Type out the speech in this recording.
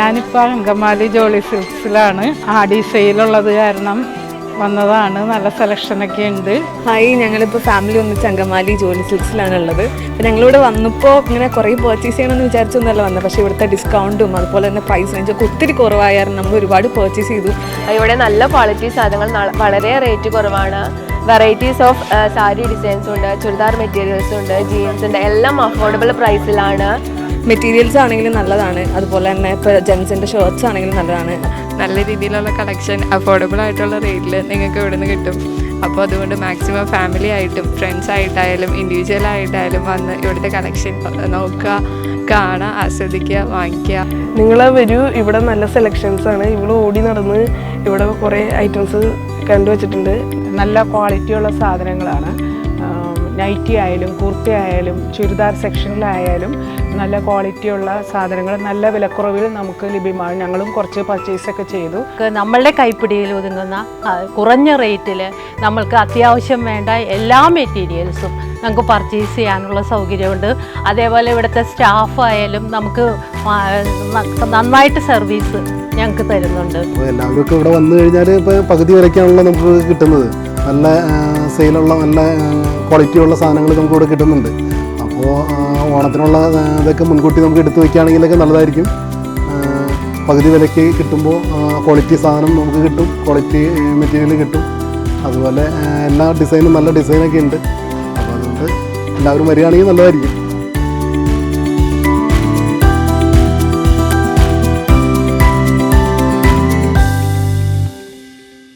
ഞാനിപ്പോൾ അങ്കമാലി ജോളി സിൽക്സിലാണ്. ആടി സെയിലുള്ളത് കാരണം വന്നതാണ്. നല്ല സെലക്ഷനൊക്കെ ഉണ്ട്. ഹായ്, ഞങ്ങളിപ്പോൾ ഫാമിലി ഒന്നിച്ച് അങ്കമാലി ജോളി സിൽക്സിലാണ് ഉള്ളത്. അപ്പോൾ ഞങ്ങളിവിടെ വന്നപ്പോൾ ഇങ്ങനെ കുറേ പർച്ചേസ് ചെയ്യണമെന്ന് വിചാരിച്ചൊന്നല്ല വന്നത്. പക്ഷേ ഇവിടുത്തെ ഡിസ്കൗണ്ടും അതുപോലെ തന്നെ പ്രൈസ് റേഞ്ചൊക്കെ ഒത്തിരി കുറവായിരുന്നു. നമ്മൾ ഒരുപാട് പർച്ചേസ് ചെയ്തു. ഇവിടെ നല്ല ക്വാളിറ്റി സാധനങ്ങൾ വളരെ റേറ്റ് കുറവാണ്. വെറൈറ്റീസ് ഓഫ് സാരി ഡിസൈൻസ് ഉണ്ട്, ചുരിദാർ മെറ്റീരിയൽസ് ഉണ്ട്, ജീൻസ് ഉണ്ട്. എല്ലാം അഫോർഡബിൾ പ്രൈസിലാണ്. മെറ്റീരിയൽസ് ആണെങ്കിലും നല്ലതാണ്. അതുപോലെ തന്നെ ഇപ്പോൾ ജെൻസിൻ്റെ ഷർട്ട്സ് ആണെങ്കിലും നല്ലതാണ്. നല്ല രീതിയിലുള്ള കളക്ഷൻ അഫോർഡബിൾ ആയിട്ടുള്ള റേറ്റിൽ നിങ്ങൾക്ക് ഇവിടെ നിന്ന് കിട്ടും. അപ്പോൾ അതുകൊണ്ട് മാക്സിമം ഫാമിലി ആയിട്ടും ഫ്രണ്ട്സ് ആയിട്ടായാലും ഇൻഡിവിജ്വൽ ആയിട്ടായാലും വന്ന് ഇവിടുത്തെ കളക്ഷൻ നോക്കുക, കാണുക, ആസ്വദിക്കുക, വാങ്ങിക്കുക. നിങ്ങൾ വരൂ, ഇവിടെ നല്ല സെലക്ഷൻസ് ആണ്. ഇവിടെ ഓടി നടന്ന് ഇവിടെ കുറേ ഐറ്റംസ് കണ്ടുവച്ചിട്ടുണ്ട്. നല്ല ക്വാളിറ്റിയുള്ള സാധനങ്ങളാണ്. നൈറ്റി ആയാലും കുർത്തി ആയാലും ചുരിദാർ സെക്ഷനിലായാലും നല്ല ക്വാളിറ്റിയുള്ള സാധനങ്ങൾ നല്ല വിലക്കുറവിൽ നമുക്ക് ലഭ്യമാണ്. ഞങ്ങളും കുറച്ച് പർച്ചേസൊക്കെ ചെയ്തു. നമ്മളുടെ കൈപ്പിടിയിൽ ഒതുങ്ങുന്ന കുറഞ്ഞ റേറ്റിൽ നമ്മൾക്ക് അത്യാവശ്യം വേണ്ട എല്ലാ മെറ്റീരിയൽസും നമുക്ക് പർച്ചേസ് ചെയ്യാനുള്ള സൗകര്യമുണ്ട്. അതേപോലെ ഇവിടുത്തെ സ്റ്റാഫായാലും നമുക്ക് നന്നായിട്ട് സർവീസ് ഞങ്ങൾക്ക് തരുന്നുണ്ട്. എല്ലാവർക്കും ഇവിടെ വന്നു കഴിഞ്ഞാൽ ഇപ്പോൾ പകുതി വിലയ്ക്കാണല്ലോ നമുക്ക് കിട്ടുന്നത്. നല്ല സെയിലുള്ള നല്ല ക്വാളിറ്റിയുള്ള സാധനങ്ങൾ നമുക്ക് ഇവിടെ കിട്ടുന്നുണ്ട്. അപ്പോൾ ഓണത്തിനുള്ള ഇതൊക്കെ മുൻകൂട്ടി നമുക്ക് എടുത്തു വയ്ക്കുകയാണെങ്കിലൊക്കെ നല്ലതായിരിക്കും. പകുതി വിലയ്ക്ക് കിട്ടുമ്പോൾ ക്വാളിറ്റി സാധനം നമുക്ക് കിട്ടും, ക്വാളിറ്റി മെറ്റീരിയൽ കിട്ടും. അതുപോലെ എല്ലാ ഡിസൈനും നല്ല ഡിസൈനൊക്കെ ഉണ്ട്. അപ്പോൾ അതുകൊണ്ട് എല്ലാവരും വരികയാണെങ്കിൽ നല്ലതായിരിക്കും.